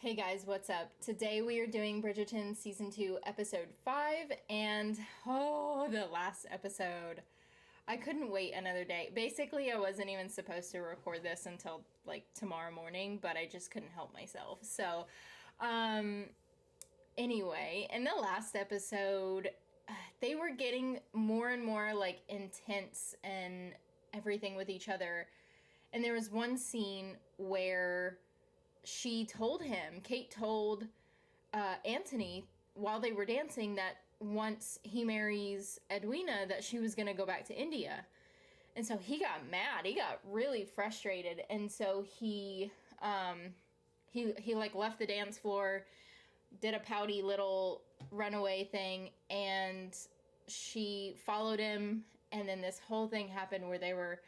Hey guys, what's up? Today we are doing Bridgerton Season 2, Episode 5, and the last episode. I couldn't wait another day. Basically, I wasn't even supposed to record this until, tomorrow morning, but I just couldn't help myself. So, anyway, in the last episode, they were getting more and more, intense and everything with each other. And there was one scene where Kate told Anthony while they were dancing that once he marries Edwina that she was going to go back to India. And so he got mad. He got really frustrated. And so he left the dance floor, did a pouty little runaway thing, and she followed him. And then this whole thing happened where they were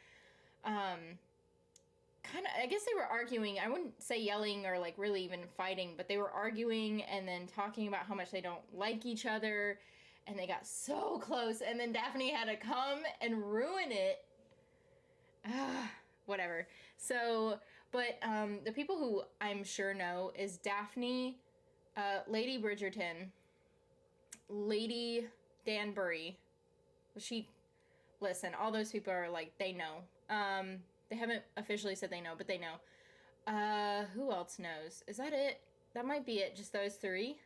I guess they were arguing. I wouldn't say yelling or really even fighting, but they were arguing and then talking about how much they don't like each other, and they got so close, and then Daphne had to come and ruin it. Whatever. So, but the people who I'm sure know is Daphne, Lady Bridgerton, Lady Danbury. Listen, all those people are they know. They haven't officially said they know, but they know. Who else knows? Is that it? That might be it, just those three.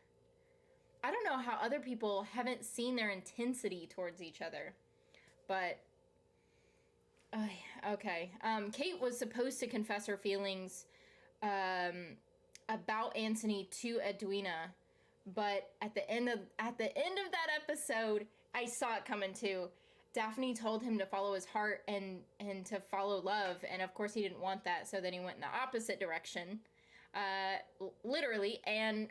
I don't know how other people haven't seen their intensity towards each other. But, okay. Kate was supposed to confess her feelings about Anthony to Edwina, but at the end of that episode, I saw it coming too. Daphne told him to follow his heart and to follow love, and of course he didn't want that, so then he went in the opposite direction, literally, and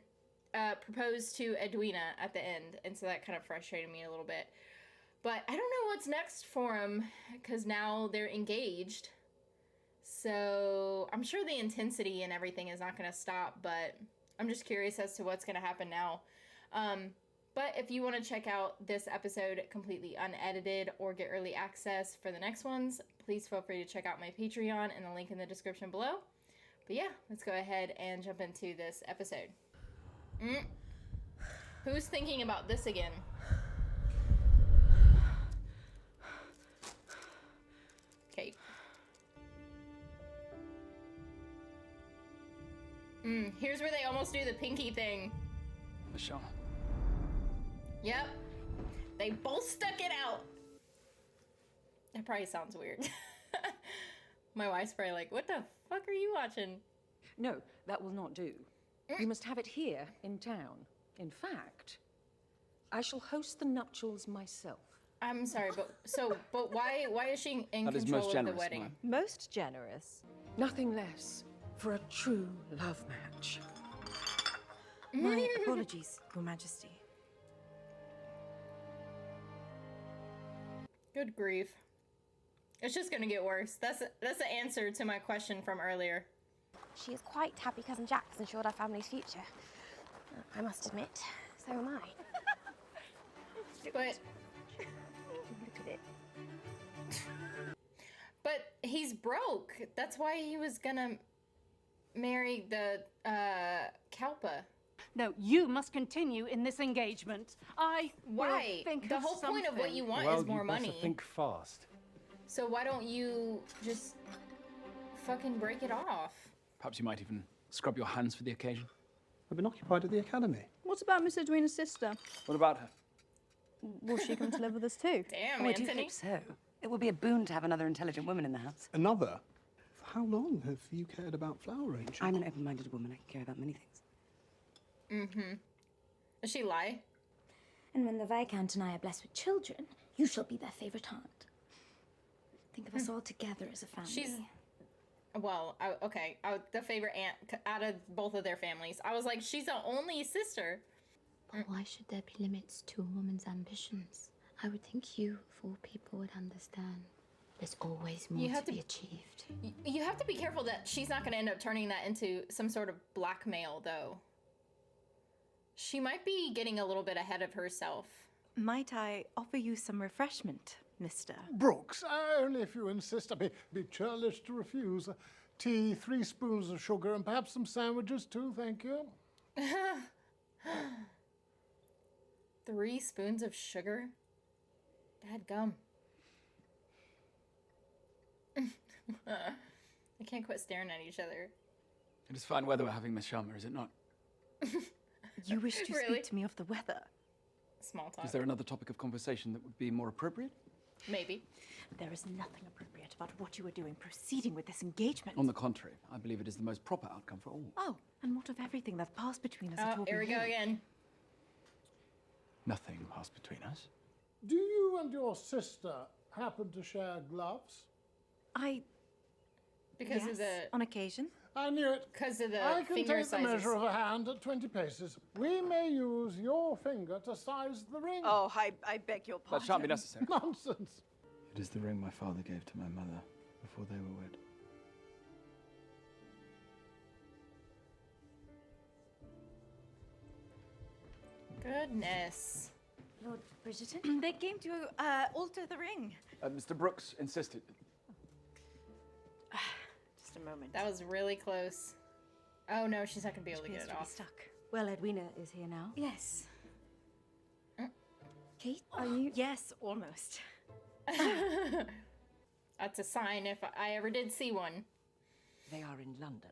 proposed to Edwina at the end, and so that kind of frustrated me a little bit. But I don't know what's next for him, because now they're engaged, so I'm sure the intensity and everything is not going to stop, but I'm just curious as to what's going to happen now. But if you want to check out this episode completely unedited or get early access for the next ones, please feel free to check out my Patreon and the link in the description below. But yeah, let's go ahead and jump into this episode. Who's thinking about this again? Kate. Here's where they almost do the pinky thing. Michelle. Yep. They both stuck it out. That probably sounds weird. My wife's probably like, what the fuck are you watching? No, that will not do. You must have it here in town. In fact, I shall host the nuptials myself. I'm sorry, but why is she in That is control most of the generous, wedding? ma'am. Most generous. Nothing less for a true love match. My apologies, Your Majesty. Good grief. It's just gonna get worse. That's the answer to my question from earlier. She is quite happy Cousin Jack has ensured our family's future. I must admit, so am I. But Look at it. But he's broke. That's why he was gonna marry the Kalpa. No, you must continue in this engagement. Why? Think The of whole point of what something. you want Well, is more you better money. think fast. So why don't you just fucking break it off? Perhaps you might even scrub your hands for the occasion. I've been occupied at the academy. What about Miss Edwina's sister? What about her? Will she come to live with us too? Damn, Oh, I do Anthony. hope so. It will be a boon to have another intelligent woman in the house. Another? For how long have you cared about flower arranging? I'm an open-minded woman. I can care about many things. Does she lie? And when the Viscount and I are blessed with children, you shall be their favourite aunt. Think of us all together as a family. She's the favorite aunt out of both of their families. I was like, she's the only sister. But why should there be limits to a woman's ambitions? I would think you, of all people, would understand. There's always more to be achieved. You have to be careful that she's not going to end up turning that into some sort of blackmail, though. She might be getting a little bit ahead of herself. Might I offer you some refreshment, mister? Brooks, only if you insist. I'd be churlish to refuse. tea, 3 spoons of sugar, and perhaps some sandwiches too, thank you. 3 spoons of sugar? Dadgum. I can't quit staring at each other. It is fine weather we're having, Miss Sharma, is it not? You wish to Really? speak to me of the weather? Small talk. Is there another topic of conversation that would be more appropriate? Maybe. There is nothing appropriate about what you are doing proceeding with this engagement. On the contrary, I believe it is the most proper outcome for all. Oh, and what of everything that passed between us at Oh, Aubrey here we go Hall? again. Nothing passed between us. Do you and your sister happen to share gloves? Because Yes, of the on occasion. I knew it. because of the I can finger take the sizes. measure of a hand at 20 paces. We may use your finger to size the ring. Oh, I beg your That pardon. shan't be necessary. Nonsense. It is the ring my father gave to my mother before they were wed. Goodness. Lord Bridgerton? They came to alter the ring. Mr. Brooks insisted. Just a moment. That was really close. Oh no, she's not gonna be able to Appears get it to be off. stuck. Well, Edwina is here now. Yes. Kate, are Oh, you... yes, almost. That's a sign if I ever did see one. They are in London.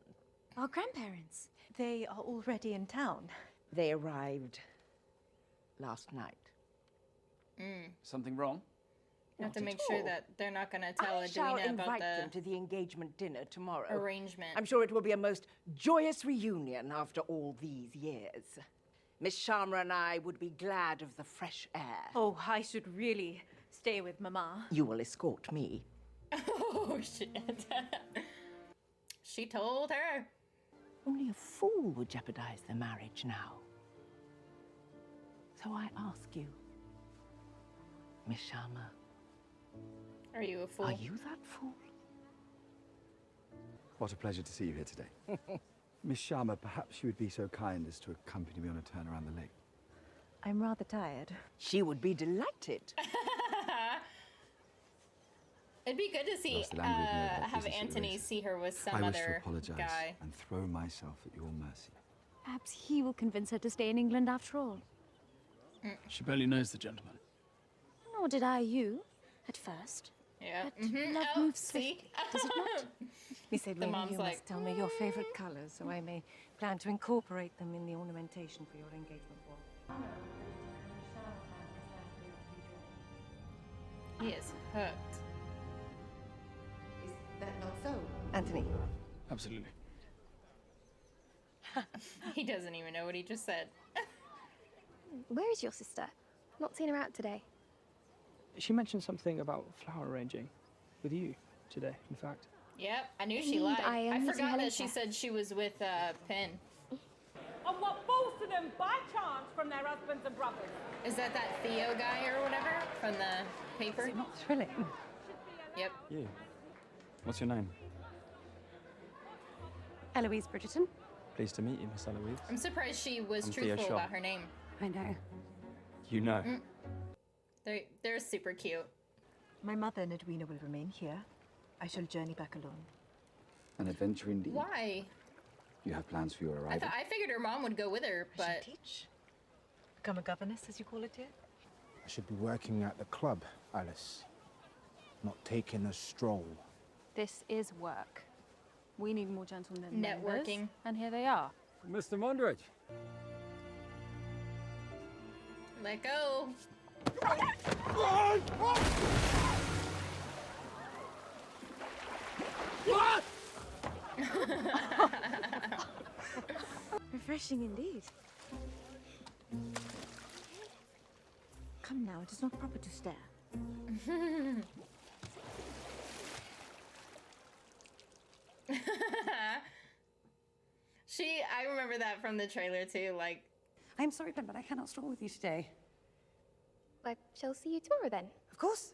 Our grandparents. They are already in town. They arrived last night. Something wrong? You have to Not make at sure all. that they're not gonna tell I shall Edwina about invite the them to the engagement dinner tomorrow. arrangement. I'm sure it will be a most joyous reunion after all these years. Miss Sharma and I would be glad of the fresh air. Oh, I should really stay with Mama. You will escort me. Oh shit. She told her. Only a fool would jeopardize the marriage now. So I ask you, Miss Sharma, Are you a fool? are you that fool? What a pleasure to see you here today. Miss Sharma, perhaps you would be so kind as to accompany me on a turn around the lake. I'm rather tired. She would be delighted. It'd be good to see Lost the language nerve of that have business at Anthony race. see her with some I wish to other apologize guy. and throw myself at your mercy. Perhaps he will convince her to stay in England after all. She barely knows the gentleman. Nor did I you, at first. Yeah. But love Oh, moves see? swiftly, does it not? Miss Edwina, mom's you like, must tell me your favorite colors so I may plan to incorporate them in the ornamentation for your engagement ball. He is hooked. Is that not so, Anthony? Absolutely. He doesn't even know what he just said. Where is your sister? Not seen her out today. She mentioned something about flower arranging with you today, in fact. Yep, I knew she Indeed, lied. I am I meeting forgot her that she later. said she was with Penn. And what falls to them by chance from their husbands and brothers. Is that Theo guy or whatever from the paper? Not thrilling. Yep. You. What's your name? Eloise Bridgerton. Pleased to meet you, Miss Eloise. I'm surprised she was I'm Theo truthful Shaw. about her name. I know. You know. They're super cute. My mother and Edwina will remain here. I shall journey back alone. An adventure indeed. Why? You have plans for your arrival. I figured her mom would go with her, I shall but teach. Become a governess, as you call it here. I should be working at the club, Alice. Not taking a stroll. This is work. We need more gentlemen Networking. members, and here they are. Mr. Mondridge. let go. Refreshing indeed. Come now, it is not proper to stare. I remember that from the trailer too. Like, I'm sorry, Ben, but I cannot stroll with you today. I shall see you tomorrow then. Of course.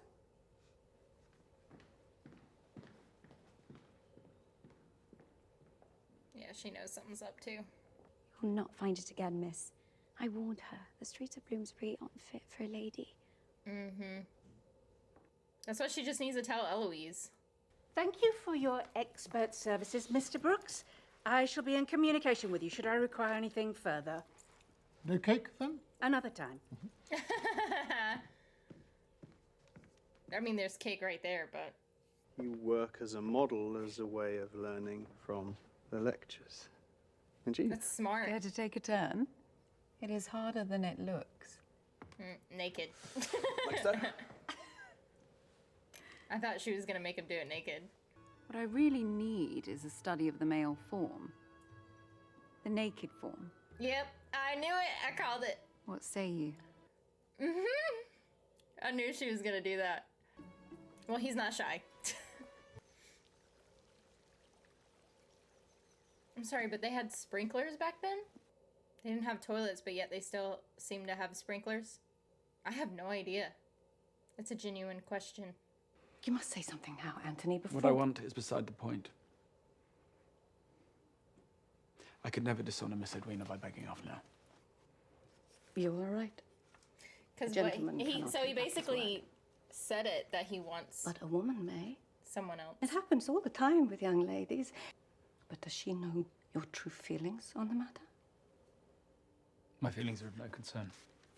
yeah, she knows something's up too. You'll not find it again, miss. I warned her. The streets of Bloomsbury aren't fit for a lady. That's why she just needs to tell Eloise. Thank you for your expert services, Mr. Brooks. I shall be in communication with you should I require anything further. No cake, then? Another time. I mean, there's cake right there, but... You work as a model as a way of learning from the lectures. Indeed. That's smart. Care to take a turn? It is harder than it looks. Naked. Like that? I thought she was gonna make him do it naked. What I really need is a study of the male form. The naked form. Yep, I knew it. I called it. What say you? I knew she was gonna do that. Well, he's not shy. I'm sorry, but they had sprinklers back then? They didn't have toilets, but yet they still seem to have sprinklers? I have no idea. It's a genuine question. You must say something now, Anthony, before... What I want is beside the point. I could never dishonor Miss Edwina by begging off now. You're all right. Because he basically said it that he wants... But a woman may. Someone else. It happens all the time with young ladies. But does she know your true feelings on the matter? My feelings are of no concern.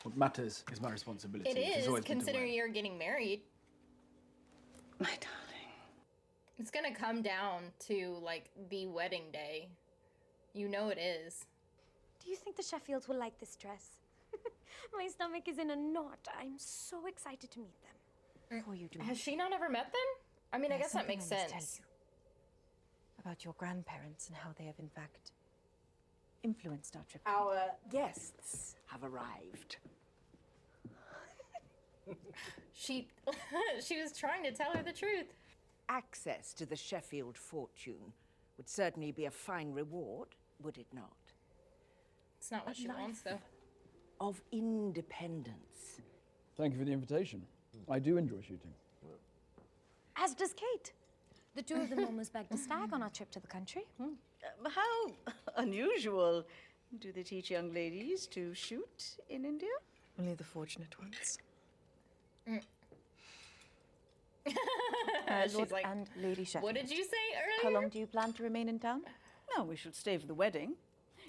What matters is my responsibility. It is, considering you're getting married. My darling. It's gonna come down to, like, the wedding day. You know it is. Do you think the Sheffields will like this dress? My stomach is in a knot. I'm so excited to meet them. Before you do. Has she not ever met them? I mean, I guess that makes sense. Tell you about your grandparents and how they have, in fact, influenced our trip. Our guests have arrived. She was trying to tell her the truth. Access to the Sheffield fortune would certainly be a fine reward, would it not? It's not what she wants, though. Of independence. Thank you for the invitation. I do enjoy shooting. As does Kate. The two of them almost begged to stag on our trip to the country. How unusual. Do they teach young ladies to shoot in India? Only the fortunate ones. She's Lord like, and Lady Sheffield. what did you say earlier? How long do you plan to remain in town? No, we should stay for the wedding.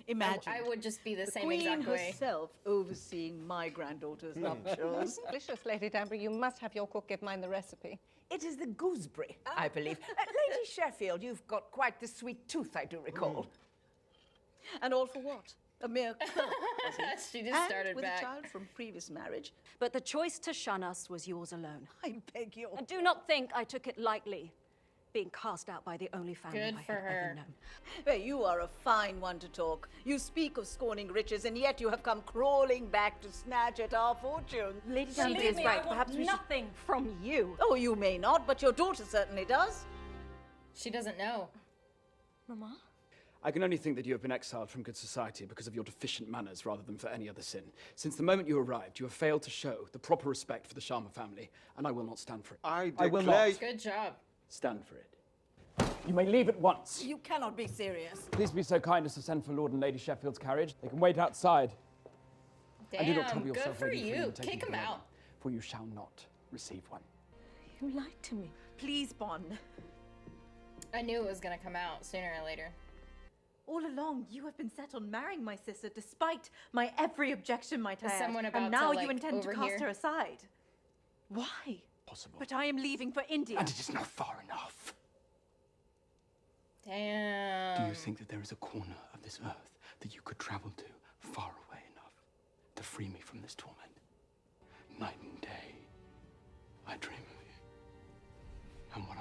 Imagine. I would just be the same Queen exact way. herself overseeing my granddaughter's nuptials. Delicious, Lady Danbury. You must have your cook give mine the recipe. It is the gooseberry, I believe. Lady Sheffield, you've got quite the sweet tooth, I do recall. And all for what? A mere clerk, was he? She just started and with back. a child from previous marriage. But the choice to shun us was yours alone. I beg your... And do not think I took it lightly, being cast out by the only family Good I for have her. ever known. Well, you are a fine one to talk. You speak of scorning riches, and yet you have come crawling back to snatch at our fortunes. Lady Danbury is right. Perhaps we nothing from you. Oh, you may not, but your daughter certainly does. She doesn't know. Mama? I can only think that you have been exiled from good society because of your deficient manners rather than for any other sin. Since the moment you arrived, you have failed to show the proper respect for the Sharma family, and I will not stand for it. I will not Good job. stand for it. You may leave at once. You cannot be serious. Please be so kind as to send for Lord and Lady Sheffield's carriage. They can wait outside. Damn, And do not trouble good yourself for waiting for you. them to take Kick you him to the out. wedding, for you shall not receive one. You lied to me. Please, Bon. I knew it was gonna come out sooner or later. All along, you have been set on marrying my sister, despite my every objection, might I Is add. someone about And now to, you like, intend to cast overhear? her aside. Why? Possible. But I am leaving for India. And it is not far enough. Damn. Do you think that there is a corner of this earth that you could travel to far away enough to free me from this torment? Night and day, I dream of you. And what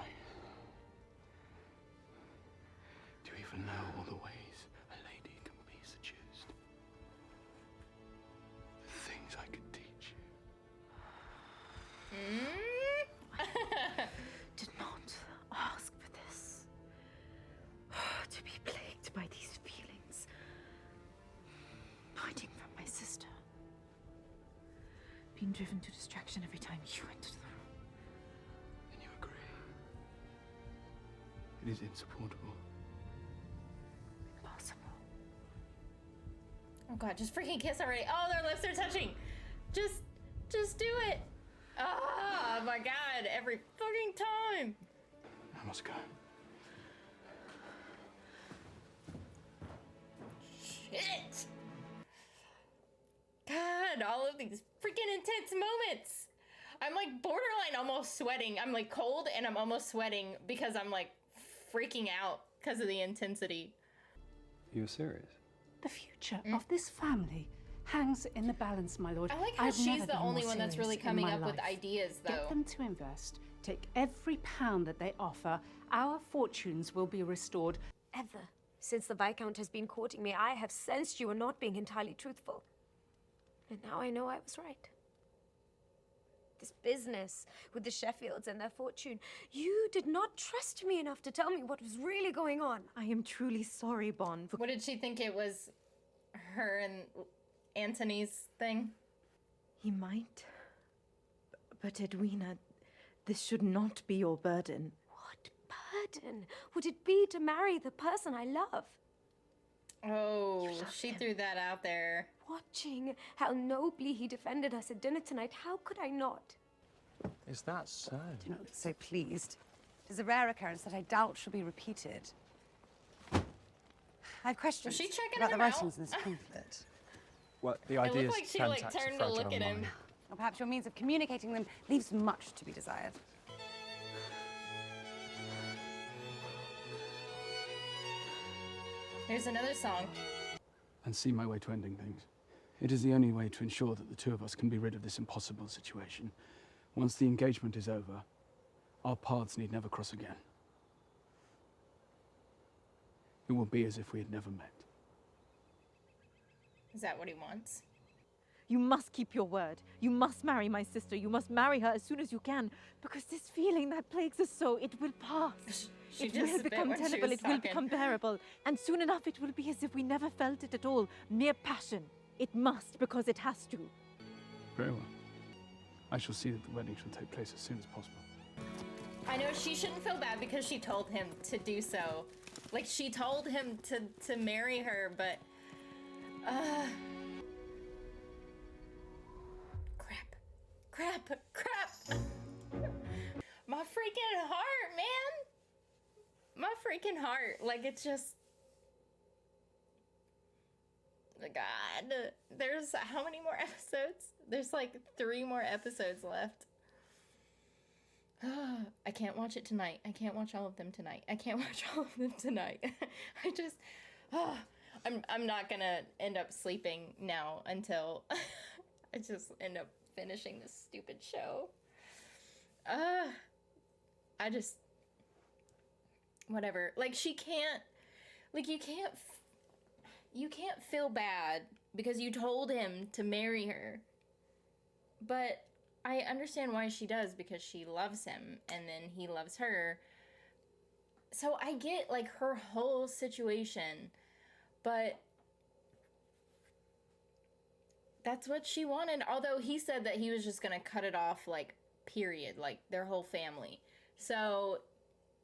do you even know all the ways a lady can be seduced? The things I could teach you. Did not ask for this. To be plagued by these feelings. Hiding from my sister. Being driven to distraction every time you entered the room. And you agree? It is insupportable. Impossible. Oh god, just freaking kiss already. Oh, their lips are touching. Just do it. Oh my god, every fucking time. I must go. Shit! God, all of these freaking intense moments. I'm like borderline almost sweating. I'm like cold and I'm almost sweating because I'm like freaking out because of the intensity. You're serious? The future of this family hangs in the balance, my lord. I like how I've she's never the been only more one that's really serious in coming my up with life. ideas, though. Get them to invest. Take every pound that they offer. Our fortunes will be restored. Ever since the Viscount has been courting me, I have sensed you are not being entirely truthful. And now I know I was right. This business with the Sheffields and their fortune, you did not trust me enough to tell me what was really going on. I am truly sorry, Bon. What did she think it was? Her and Antony's thing? He might. But Edwina, this should not be your burden. What burden would it be to marry the person I love? Oh, she threw that out there. Watching how nobly he defended us at dinner tonight, how could I not? Is that so? Do not look so pleased. It is a rare occurrence that I doubt shall be repeated. I have questions Was she checking about the him out? writings in this pamphlet. Well, the It idea looked is like she fantastic, like turned to look at him. Or perhaps your means of communicating them leaves much to be desired. Here's another song. And see my way to ending things. It is the only way to ensure that the two of us can be rid of this impossible situation. Once the engagement is over, our paths need never cross again. It will be as if we had never met. Is that what he wants? You must keep your word. You must marry my sister. You must marry her as soon as you can. Because this feeling that plagues us so, it will pass. She It just will spit become when she tenable. was It will talking. become bearable. And soon enough, it will be as if we never felt it at all. Mere passion. It must, because it has to. Very well. I shall see that the wedding shall take place as soon as possible. I know she shouldn't feel bad because she told him to do so. Like, she told him to marry her, but... Crap. My freaking heart, man. My freaking heart. Like, it's just... God. There's how many more episodes? There's like 3 more episodes left. I can't watch it tonight. I can't watch all of them tonight. I can't watch all of them tonight. I just... I'm not gonna end up sleeping now until I just end up finishing this stupid show. I just... Whatever. Like, she can't... Like, you can't feel bad because you told him to marry her. But I understand why she does, because she loves him and then he loves her. So I get, like, her whole situation, but that's what she wanted. Although he said that he was just gonna cut it off, like, period, like, their whole family. So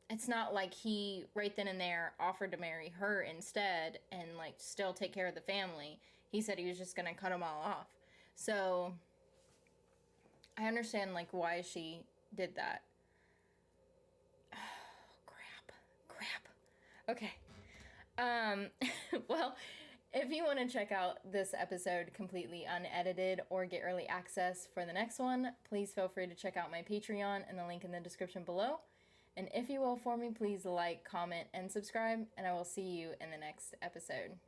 it's not like he, right then and there, offered to marry her instead and, like, still take care of the family. He said he was just gonna cut them all off. So I understand, like, why she did that. Oh, crap. Okay. Well, if you want to check out this episode completely unedited or get early access for the next one, please feel free to check out my Patreon and the link in the description below. And if you will for me, please like, comment, and subscribe, and I will see you in the next episode.